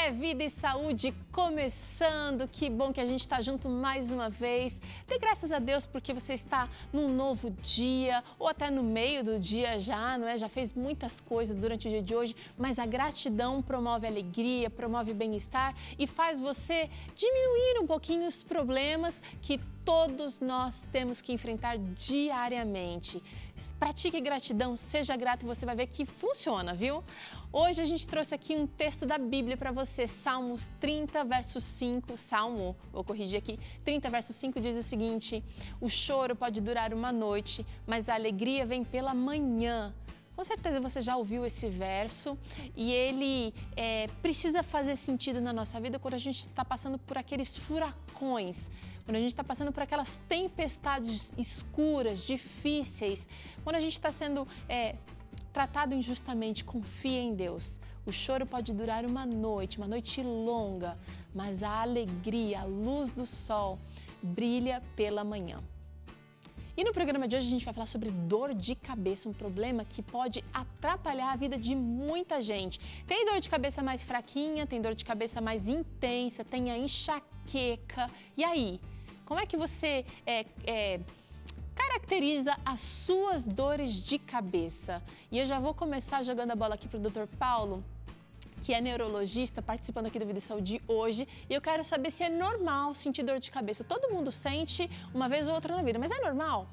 Vida e Saúde começando, que bom que a gente está junto mais uma vez. Dê graças a Deus porque você está num novo dia ou até no meio do dia já, não é? Já fez muitas coisas durante o dia de hoje, mas a gratidão promove alegria, promove bem-estar e faz você diminuir um pouquinho os problemas que todos nós temos que enfrentar diariamente. Pratique gratidão, seja grato e você vai ver que funciona, viu? Hoje a gente trouxe aqui um texto da Bíblia para você, Salmos 30, verso 5, vou corrigir aqui, 30, verso 5 diz o seguinte: o choro pode durar uma noite, mas a alegria vem pela manhã. Com certeza você já ouviu esse verso e ele precisa fazer sentido na nossa vida quando a gente está passando por aqueles furacões, quando a gente está passando por aquelas tempestades escuras, difíceis, quando a gente está sendo tratado injustamente. Confia em Deus. O choro pode durar uma noite longa, mas a alegria, a luz do sol brilha pela manhã. E no programa de hoje a gente vai falar sobre dor de cabeça, um problema que pode atrapalhar a vida de muita gente. Tem dor de cabeça mais fraquinha, tem dor de cabeça mais intensa, tem a enxaqueca. E aí, como é que você caracteriza as suas dores de cabeça? E eu já vou começar jogando a bola aqui para o Dr. Paulo, que é neurologista, participando aqui do Vida e Saúde hoje, e eu quero saber se é normal sentir dor de cabeça. Todo mundo sente uma vez ou outra na vida, mas é normal?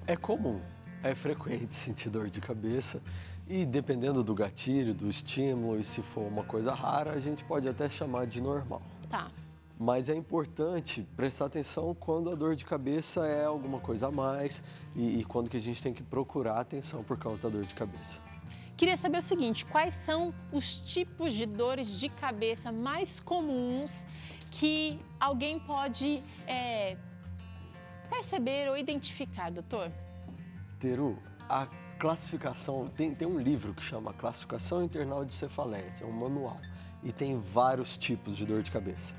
É comum, é frequente sentir dor de cabeça e dependendo do gatilho, do estímulo, e se for uma coisa rara, a gente pode até chamar de normal. Tá. Mas é importante prestar atenção quando a dor de cabeça é alguma coisa a mais e quando que a gente tem que procurar atenção por causa da dor de cabeça. Queria saber o seguinte, quais são os tipos de dores de cabeça mais comuns que alguém pode perceber ou identificar, doutor? Teru, a classificação, tem um livro que chama Classificação Internal de Cefaleias, é um manual, e tem vários tipos de dor de cabeça.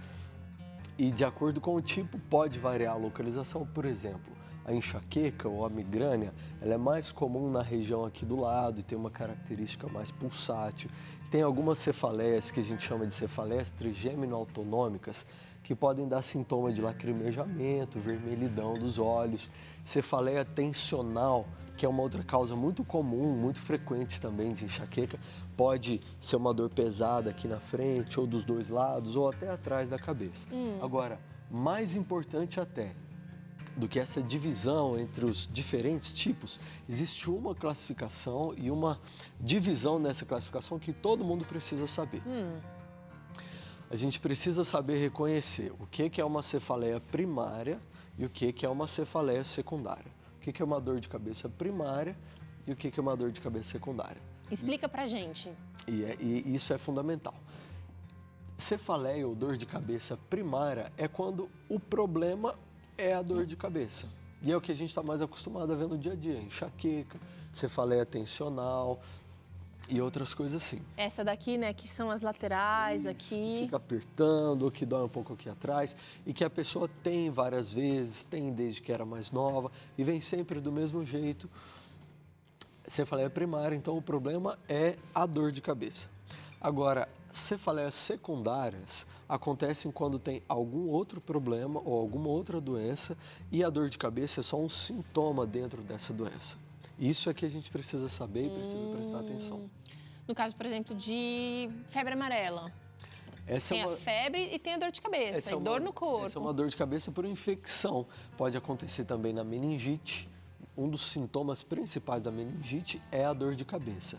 E de acordo com o tipo, pode variar a localização. Por exemplo, a enxaqueca ou a migrânia, ela é mais comum na região aqui do lado e tem uma característica mais pulsátil. Tem algumas cefaleias que a gente chama de cefaleias trigêmino-autonômicas, que podem dar sintoma de lacrimejamento, vermelhidão dos olhos. Cefaleia tensional, que é uma outra causa muito comum, muito frequente também de enxaqueca, pode ser uma dor pesada aqui na frente, ou dos dois lados, ou até atrás da cabeça. Agora, mais importante até do que essa divisão entre os diferentes tipos, existe uma classificação e uma divisão nessa classificação que todo mundo precisa saber. A gente precisa saber reconhecer o que é uma cefaleia primária e o que é uma cefaleia secundária. O que é uma dor de cabeça primária e o que é uma dor de cabeça secundária. Explica pra gente. E isso é fundamental. Cefaleia ou dor de cabeça primária é quando o problema é a dor de cabeça. E é o que a gente está mais acostumado a ver no dia a dia, enxaqueca, cefaleia tensional e outras coisas assim. Essa daqui, né, que são as laterais Isso, aqui. que fica apertando, ou que dói um pouco aqui atrás, e que a pessoa tem várias vezes, tem desde que era mais nova, e vem sempre do mesmo jeito. Cefaleia primária, então o problema é a dor de cabeça. Agora, cefaleias secundárias acontecem quando tem algum outro problema ou alguma outra doença e a dor de cabeça é só um sintoma dentro dessa doença. Isso é que a gente precisa saber e precisa prestar atenção. No caso, por exemplo, de febre amarela. Tem a febre e tem a dor de cabeça, e dor no corpo. Essa é uma dor de cabeça por infecção. Pode acontecer também na meningite. Um dos sintomas principais da meningite é a dor de cabeça.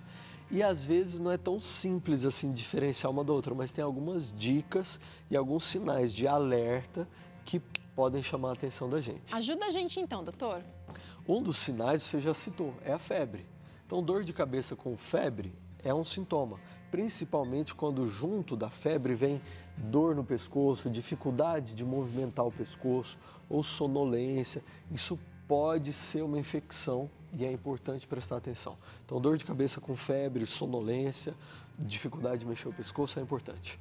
E às vezes não é tão simples assim diferenciar uma da outra, mas tem algumas dicas e alguns sinais de alerta que podem chamar a atenção da gente. Ajuda a gente então, doutor. Um dos sinais você já citou, é a febre. Então, dor de cabeça com febre é um sintoma, principalmente quando junto da febre vem dor no pescoço, dificuldade de movimentar o pescoço ou sonolência. Isso pode ser uma infecção e é importante prestar atenção. Então, dor de cabeça com febre, sonolência, dificuldade de mexer o pescoço é importante.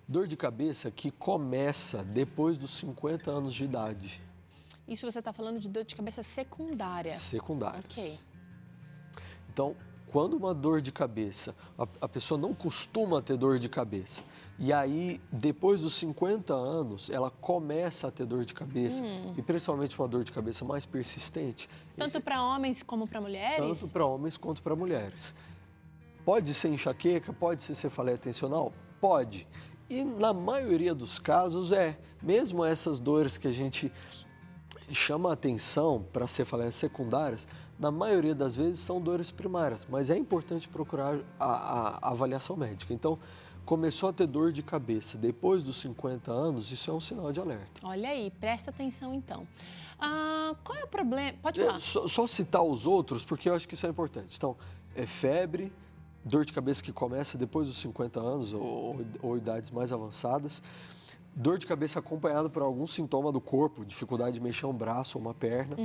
Dor de cabeça que começa depois dos 50 anos de idade. Isso você está falando de dor de cabeça secundária. Secundárias. Ok. Então, Quando uma dor de cabeça, a pessoa não costuma ter dor de cabeça, e aí, depois dos 50 anos, ela começa a ter dor de cabeça, e principalmente uma dor de cabeça mais persistente. Tanto para homens como para mulheres? Tanto para homens quanto para mulheres. Pode ser enxaqueca, pode ser cefaleia tensional? Pode. E na maioria dos casos mesmo essas dores que a gente chama a atenção para cefaleias secundárias, na maioria das vezes são dores primárias, mas é importante procurar a avaliação médica. Então, começou a ter dor de cabeça depois dos 50 anos, isso é um sinal de alerta. Olha aí, presta atenção então. Qual é o problema? Pode falar. Só citar os outros, porque eu acho que isso é importante. Então, febre, dor de cabeça que começa depois dos 50 anos ou idades mais avançadas, dor de cabeça acompanhada por algum sintoma do corpo, dificuldade de mexer um braço ou uma perna,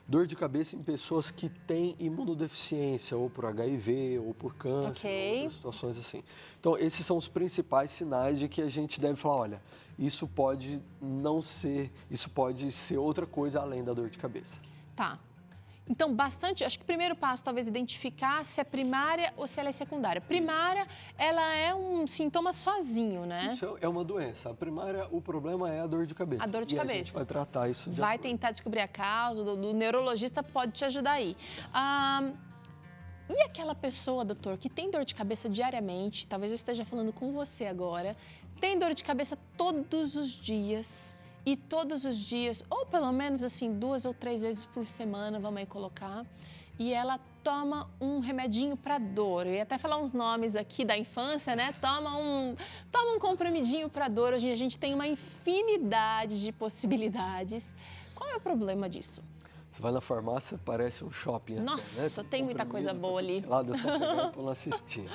dor de cabeça em pessoas que têm imunodeficiência, ou por HIV, ou por câncer, outras situações assim. Então, esses são os principais sinais de que a gente deve falar, olha, isso pode ser outra coisa além da dor de cabeça. Tá. Então, acho que o primeiro passo, talvez, identificar se é primária ou se ela é secundária. Primária, ela é um sintoma sozinho, né? Isso é uma doença. A primária, o problema é a dor de cabeça. A dor de cabeça. A gente vai tratar isso de Vai acordo. tentar descobrir a causa, do neurologista pode te ajudar aí. E aquela pessoa, doutor, que tem dor de cabeça diariamente, talvez eu esteja falando com você agora, tem dor de cabeça todos os dias... E todos os dias, ou pelo menos assim, 2 ou 3 vezes por semana, vamos aí colocar, e ela toma um remedinho para dor. Eu ia até falar uns nomes aqui da infância, né? Toma um comprimidinho para dor. Hoje a gente tem uma infinidade de possibilidades. Qual é o problema disso? Você vai na farmácia, parece um shopping. Nossa, até, né? tem muita coisa boa ali. Lá deu só pegar e pôr na cestinha.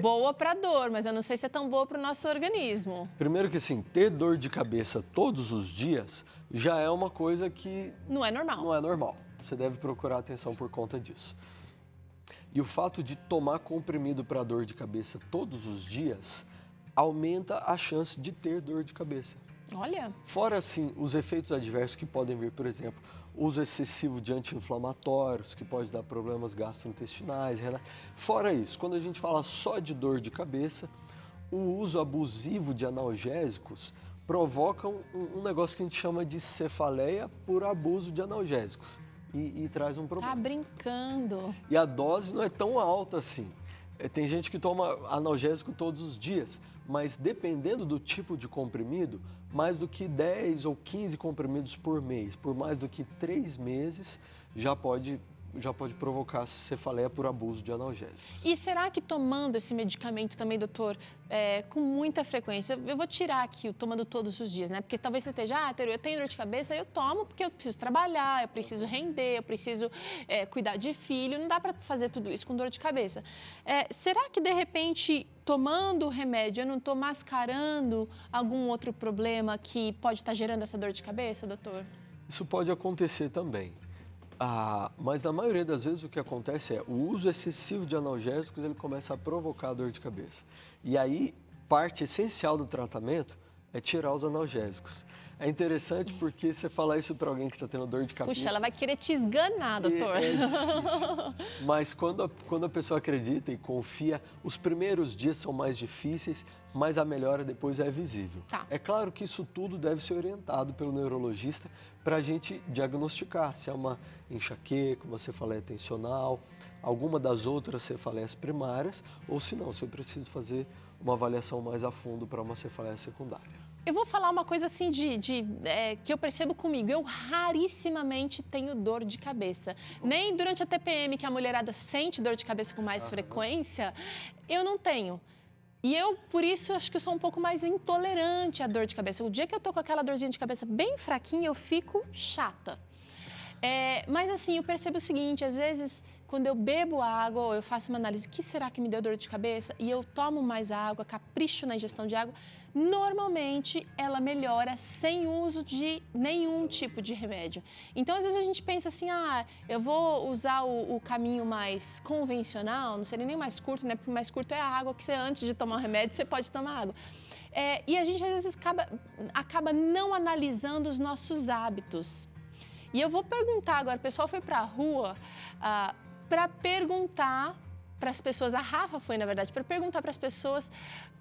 Boa para dor, mas eu não sei se é tão boa para o nosso organismo. Primeiro que assim, ter dor de cabeça todos os dias já é uma coisa que... Não é normal. Não é normal. Você deve procurar atenção por conta disso. E o fato de tomar comprimido para dor de cabeça todos os dias aumenta a chance de ter dor de cabeça. Olha. Fora, assim, os efeitos adversos que podem vir, por exemplo, uso excessivo de anti-inflamatórios, que pode dar problemas gastrointestinais, renais. Fora isso, quando a gente fala só de dor de cabeça, o uso abusivo de analgésicos provoca um negócio que a gente chama de cefaleia por abuso de analgésicos e traz um problema. Tá brincando. E a dose não é tão alta assim. Tem gente que toma analgésico todos os dias, mas dependendo do tipo de comprimido, mais do que 10 ou 15 comprimidos por mês, por mais do que 3 meses, já pode provocar cefaleia por abuso de analgésicos. E será que tomando esse medicamento também, doutor, com muita frequência, eu vou tirar aqui o tomando todos os dias, né? Porque talvez você esteja, Teru, eu tenho dor de cabeça, eu tomo porque eu preciso trabalhar, eu preciso render, eu preciso cuidar de filho, não dá para fazer tudo isso com dor de cabeça. Será que, de repente, tomando o remédio, eu não estou mascarando algum outro problema que pode estar gerando essa dor de cabeça, doutor? Isso pode acontecer também. Mas na maioria das vezes o que acontece é o uso excessivo de analgésicos, ele começa a provocar dor de cabeça. E aí, parte essencial do tratamento é tirar os analgésicos. É interessante porque você falar isso para alguém que está tendo dor de cabeça... Puxa, ela vai querer te esganar, doutor. É difícil. Mas quando a pessoa acredita e confia, os primeiros dias são mais difíceis, mas a melhora depois é visível. Tá. É claro que isso tudo deve ser orientado pelo neurologista para a gente diagnosticar se é uma enxaqueca, uma cefaleia tensional, alguma das outras cefaleias primárias, ou se não, se eu preciso fazer uma avaliação mais a fundo para uma cefaleia secundária. Eu vou falar uma coisa assim que eu percebo comigo. Eu rarissimamente tenho dor de cabeça. Nem durante a TPM, que a mulherada sente dor de cabeça com mais frequência, eu não tenho. E eu, por isso, acho que eu sou um pouco mais intolerante à dor de cabeça. O dia que eu tô com aquela dorzinha de cabeça bem fraquinha, eu fico chata. Mas assim, eu percebo o seguinte, às vezes... Quando eu bebo água ou eu faço uma análise, o que será que me deu dor de cabeça? E eu tomo mais água, capricho na ingestão de água, normalmente ela melhora sem uso de nenhum tipo de remédio. Então, às vezes a gente pensa assim, eu vou usar o caminho mais convencional, não seria nem mais curto, né? Porque o mais curto é a água que você, antes de tomar o remédio, você pode tomar água. E a gente, às vezes, acaba não analisando os nossos hábitos. E eu vou perguntar agora, o pessoal foi para a rua... para perguntar para as pessoas, a Rafa foi, na verdade, para perguntar para as pessoas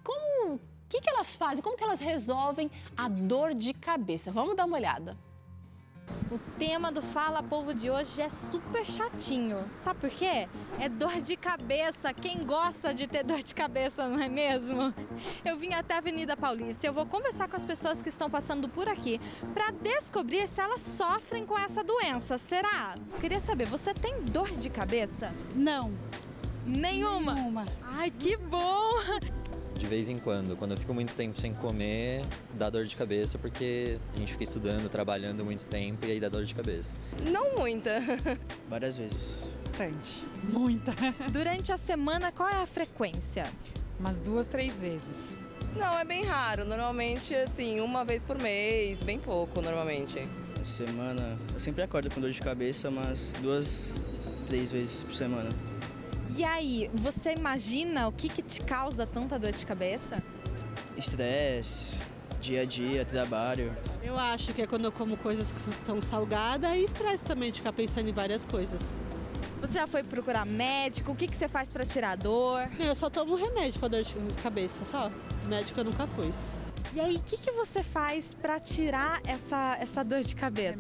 o que elas fazem, como que elas resolvem a dor de cabeça. Vamos dar uma olhada. O tema do Fala Povo de hoje é super chatinho. Sabe por quê? É dor de cabeça. Quem gosta de ter dor de cabeça, não é mesmo? Eu vim até a Avenida Paulista. Eu vou conversar com as pessoas que estão passando por aqui para descobrir se elas sofrem com essa doença. Será? Queria saber, você tem dor de cabeça? Não. Nenhuma? Nenhuma. Ai, que bom! De vez em quando eu fico muito tempo sem comer, dá dor de cabeça porque a gente fica estudando, trabalhando muito tempo e aí dá dor de cabeça. Não muita. Várias vezes. Bastante. Muita. Durante a semana, qual é a frequência? Umas 2, 3 vezes. Não, é bem raro. Normalmente, assim, uma vez por mês, bem pouco, normalmente. Essa semana, eu sempre acordo com dor de cabeça, mas 2, 3 vezes por semana. E aí, você imagina o que te causa tanta dor de cabeça? Estresse, dia a dia, trabalho. Eu acho que é quando eu como coisas que estão salgadas e estresse também de ficar pensando em várias coisas. Você já foi procurar médico? O que você faz para tirar a dor? Eu só tomo remédio para dor de cabeça, só. Médico eu nunca fui. E aí, o que você faz para tirar essa dor de cabeça?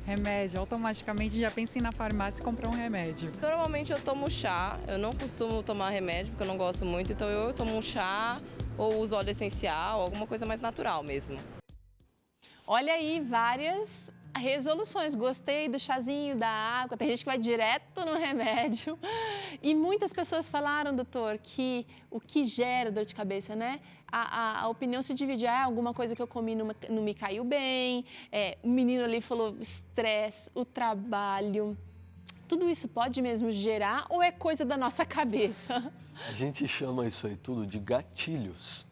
Remédio. Automaticamente já penso em ir na farmácia e comprar um remédio. Normalmente eu tomo chá. Eu não costumo tomar remédio porque eu não gosto muito, então eu tomo um chá ou uso óleo essencial, alguma coisa mais natural mesmo. Olha aí, várias resoluções. Gostei do chazinho, da água. Tem gente que vai direto no remédio. E muitas pessoas falaram, doutor, que o que gera dor de cabeça, né? A opinião se divide. Alguma coisa que eu comi não me caiu bem. O menino ali falou estresse, o trabalho. Tudo isso pode mesmo gerar ou é coisa da nossa cabeça? A gente chama isso aí tudo de gatilhos.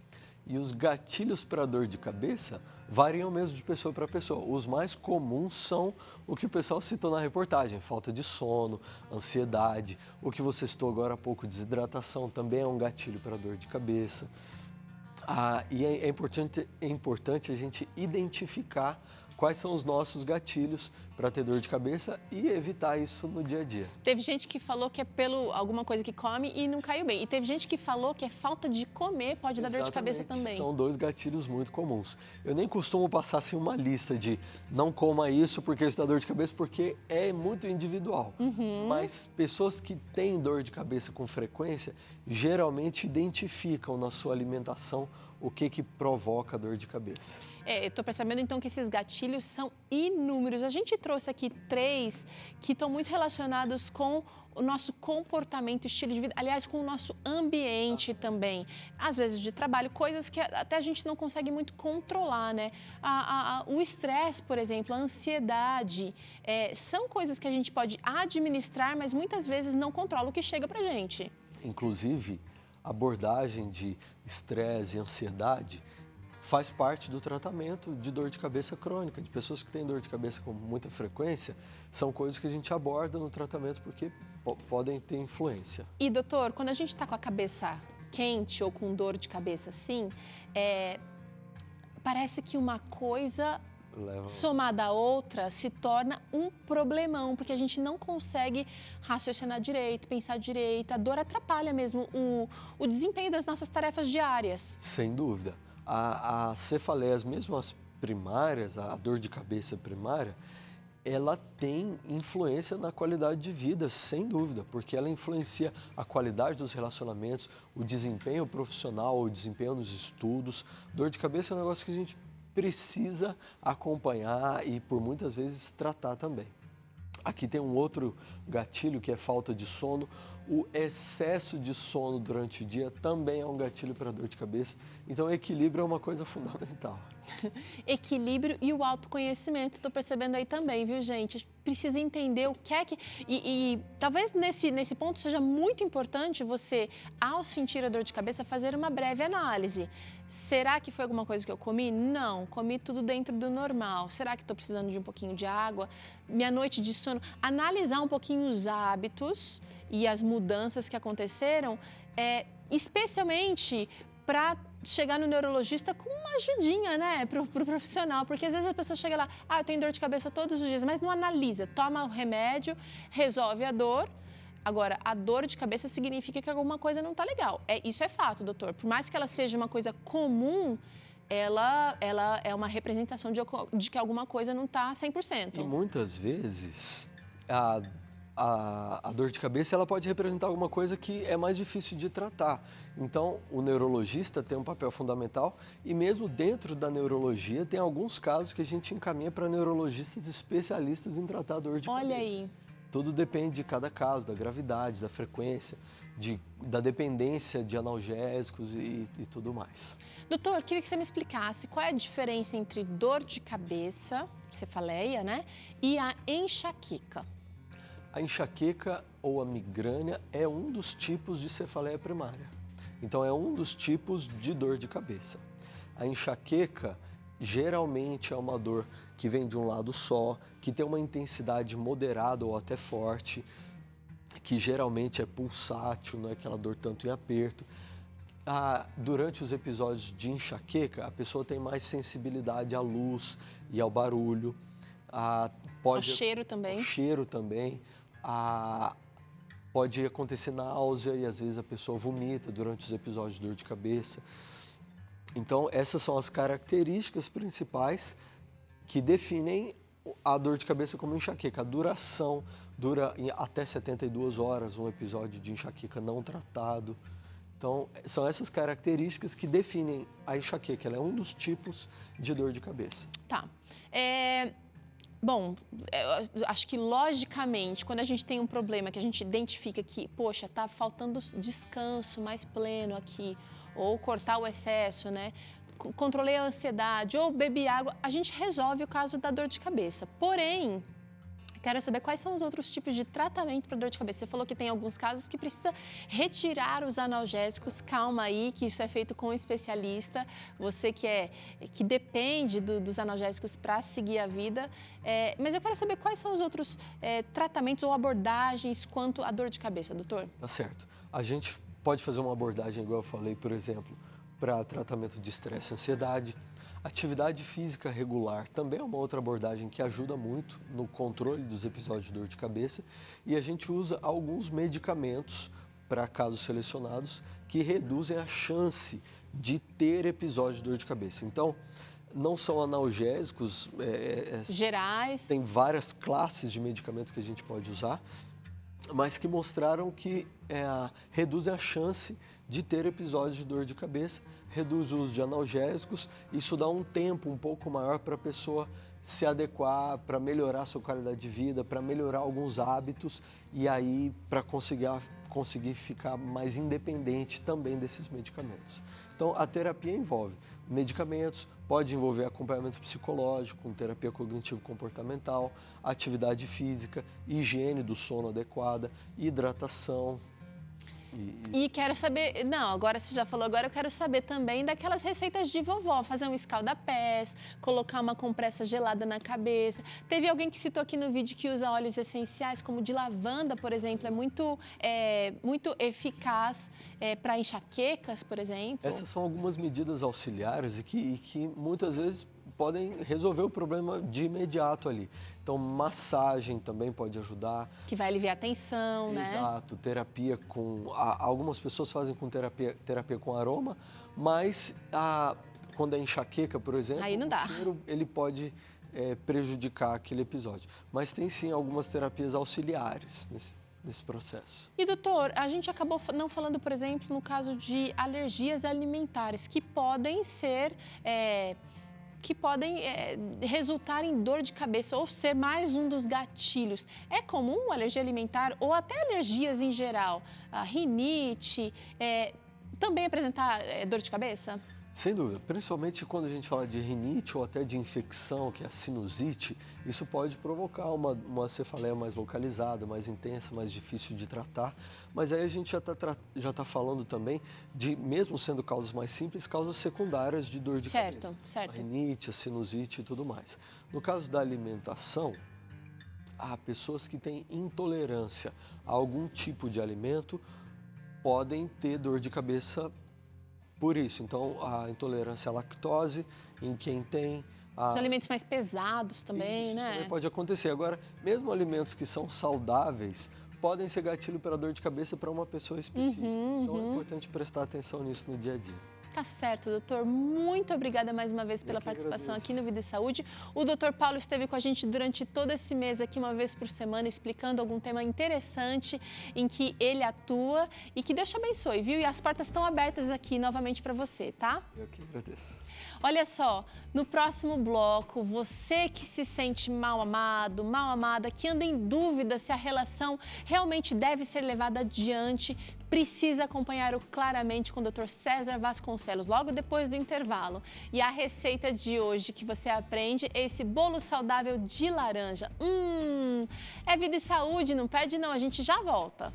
E os gatilhos para dor de cabeça variam mesmo de pessoa para pessoa. Os mais comuns são o que o pessoal citou na reportagem: falta de sono, ansiedade, o que você citou agora há pouco, desidratação, também é um gatilho para dor de cabeça. E é importante a gente identificar quais são os nossos gatilhos para ter dor de cabeça e evitar isso no dia a dia. Teve gente que falou que é pelo alguma coisa que come e não caiu bem. E teve gente que falou que é falta de comer, pode dar dor de cabeça também. São dois gatilhos muito comuns. Eu nem costumo passar assim uma lista de não coma isso porque isso dá dor de cabeça, porque é muito individual. Mas pessoas que têm dor de cabeça com frequência, geralmente identificam na sua alimentação o que provoca dor de cabeça. Eu estou percebendo então que esses gatilhos são inúmeros. A gente trouxe aqui 3 que estão muito relacionados com o nosso comportamento, estilo de vida, aliás, com o nosso ambiente também. Às vezes de trabalho, coisas que até a gente não consegue muito controlar, né? O estresse, por exemplo, a ansiedade, são coisas que a gente pode administrar, mas muitas vezes não controla o que chega pra gente. Inclusive, a abordagem de estresse e ansiedade faz parte do tratamento de dor de cabeça crônica. De pessoas que têm dor de cabeça com muita frequência, são coisas que a gente aborda no tratamento porque podem ter influência. E, doutor, quando a gente está com a cabeça quente ou com dor de cabeça assim, parece que uma coisa somada à outra se torna um problemão, porque a gente não consegue raciocinar direito, pensar direito. A dor atrapalha mesmo o desempenho das nossas tarefas diárias. Sem dúvida. As cefaleias, mesmo as primárias, a dor de cabeça primária, ela tem influência na qualidade de vida, sem dúvida, porque ela influencia a qualidade dos relacionamentos, o desempenho profissional, o desempenho nos estudos. Dor de cabeça é um negócio que a gente precisa acompanhar e, por muitas vezes, tratar também. Aqui tem um outro gatilho que é falta de sono. O excesso de sono durante o dia também é um gatilho para dor de cabeça. Então, equilíbrio é uma coisa fundamental. Equilíbrio e o autoconhecimento, estou percebendo aí também, viu, gente? A gente precisa entender o que é que... E talvez nesse ponto seja muito importante você, ao sentir a dor de cabeça, fazer uma breve análise. Será que foi alguma coisa que eu comi? Não, comi tudo dentro do normal. Será que estou precisando de um pouquinho de água? Minha noite de sono? Analisar um pouquinho os hábitos e as mudanças que aconteceram, especialmente para chegar no neurologista com uma ajudinha, né, pro profissional, porque às vezes a pessoa chega lá, eu tenho dor de cabeça todos os dias, mas não analisa, toma o remédio, resolve a dor, Agora, a dor de cabeça significa que alguma coisa não está legal. Isso é fato, doutor. Por mais que ela seja uma coisa comum, ela é uma representação de que alguma coisa não está 100%. E muitas vezes a dor de cabeça ela pode representar alguma coisa que é mais difícil de tratar. Então, o neurologista tem um papel fundamental e mesmo dentro da neurologia tem alguns casos que a gente encaminha para neurologistas especialistas em tratar a dor de cabeça. Olha aí. Tudo depende de cada caso, da gravidade, da frequência, da dependência de analgésicos e tudo mais. Doutor, queria que você me explicasse qual é a diferença entre dor de cabeça, cefaleia, né, e a enxaqueca. A enxaqueca ou a migrânia é um dos tipos de cefaleia primária. Então, é um dos tipos de dor de cabeça. A enxaqueca geralmente é uma dor que vem de um lado só, que tem uma intensidade moderada ou até forte, que geralmente é pulsátil, não é aquela dor tanto em aperto. Durante os episódios de enxaqueca, a pessoa tem mais sensibilidade à luz e ao barulho. Ao cheiro também. Ao cheiro também. Pode acontecer náusea e às vezes a pessoa vomita durante os episódios de dor de cabeça. Então, essas são as características principais que definem a dor de cabeça como enxaqueca. A duração dura até 72 horas, um episódio de enxaqueca não tratado. Então, são essas características que definem a enxaqueca. Ela é um dos tipos de dor de cabeça. Tá. Bom, eu acho que logicamente, quando a gente tem um problema que a gente identifica que, poxa, tá faltando descanso mais pleno aqui, ou cortar o excesso, né? Controlei a ansiedade, ou bebi água, a gente resolve o caso da dor de cabeça. Porém, quero saber quais são os outros tipos de tratamento para dor de cabeça. Você falou que tem alguns casos que precisa retirar os analgésicos. Calma aí, que isso é feito com um especialista. Você que depende dos analgésicos para seguir a vida. Mas eu quero saber quais são os outros tratamentos ou abordagens quanto à dor de cabeça, doutor. Tá certo. A gente pode fazer uma abordagem, igual eu falei, por exemplo, para tratamento de estresse e ansiedade. Atividade física regular também é uma outra abordagem que ajuda muito no controle dos episódios de dor de cabeça e a gente usa alguns medicamentos para casos selecionados que reduzem a chance de ter episódio de dor de cabeça. Então, não são analgésicos gerais. Tem várias classes de medicamento que a gente pode usar, mas que mostraram que reduzem a chance de ter episódios de dor de cabeça, reduz o uso de analgésicos, isso dá um tempo um pouco maior para a pessoa se adequar, para melhorar a sua qualidade de vida, para melhorar alguns hábitos e aí para conseguir ficar mais independente também desses medicamentos. Então, a terapia envolve medicamentos, pode envolver acompanhamento psicológico, com terapia cognitivo-comportamental, atividade física, higiene do sono adequada, hidratação. E quero saber, agora você já falou, agora eu quero saber também daquelas receitas de vovó, fazer um escalda-pés, colocar uma compressa gelada na cabeça. Teve alguém que citou aqui no vídeo que usa óleos essenciais, como de lavanda, por exemplo, é muito eficaz para enxaquecas, por exemplo. Essas são algumas medidas auxiliares e que muitas vezes podem resolver o problema de imediato ali. Então, massagem também pode ajudar. Que vai aliviar a tensão, né? Exato, terapia com... Algumas pessoas fazem com terapia com aroma, mas quando é enxaqueca, por exemplo, aí não dá. O cheiro ele pode prejudicar aquele episódio. Mas tem sim algumas terapias auxiliares nesse processo. E doutor, a gente acabou não falando, por exemplo, no caso de alergias alimentares, que podem ser... que podem resultar em dor de cabeça ou ser mais um dos gatilhos. É comum alergia alimentar ou até alergias em geral, a rinite, também apresentar dor de cabeça? Sem dúvida, principalmente quando a gente fala de rinite ou até de infecção, que é a sinusite, isso pode provocar uma cefaleia mais localizada, mais intensa, mais difícil de tratar. Mas aí a gente já tá falando também de, mesmo sendo causas mais simples, causas secundárias de dor de cabeça. Certo. A rinite, a sinusite e tudo mais. No caso da alimentação, há pessoas que têm intolerância a algum tipo de alimento, podem ter dor de cabeça por isso. Então, a intolerância à lactose, em quem tem... Os alimentos mais pesados também, isso né? também pode acontecer. Agora, mesmo alimentos que são saudáveis, podem ser gatilho para dor de cabeça para uma pessoa específica. Então é importante prestar atenção nisso no dia a dia. Tá certo, doutor. Muito obrigada mais uma vez pela participação agradeço. aqui no Vida e Saúde. O doutor Paulo esteve com a gente durante todo esse mês aqui, uma vez por semana, explicando algum tema interessante em que ele atua e que Deus te abençoe, viu? E as portas estão abertas aqui novamente para você, tá? Eu que agradeço. Olha só, no próximo bloco, você que se sente mal amado, mal amada, que anda em dúvida se a relação realmente deve ser levada adiante, precisa acompanhar o Claramente com o Dr. César Vasconcelos, logo depois do intervalo. E a receita de hoje que você aprende é esse bolo saudável de laranja. É vida e saúde, não perde não, a gente já volta.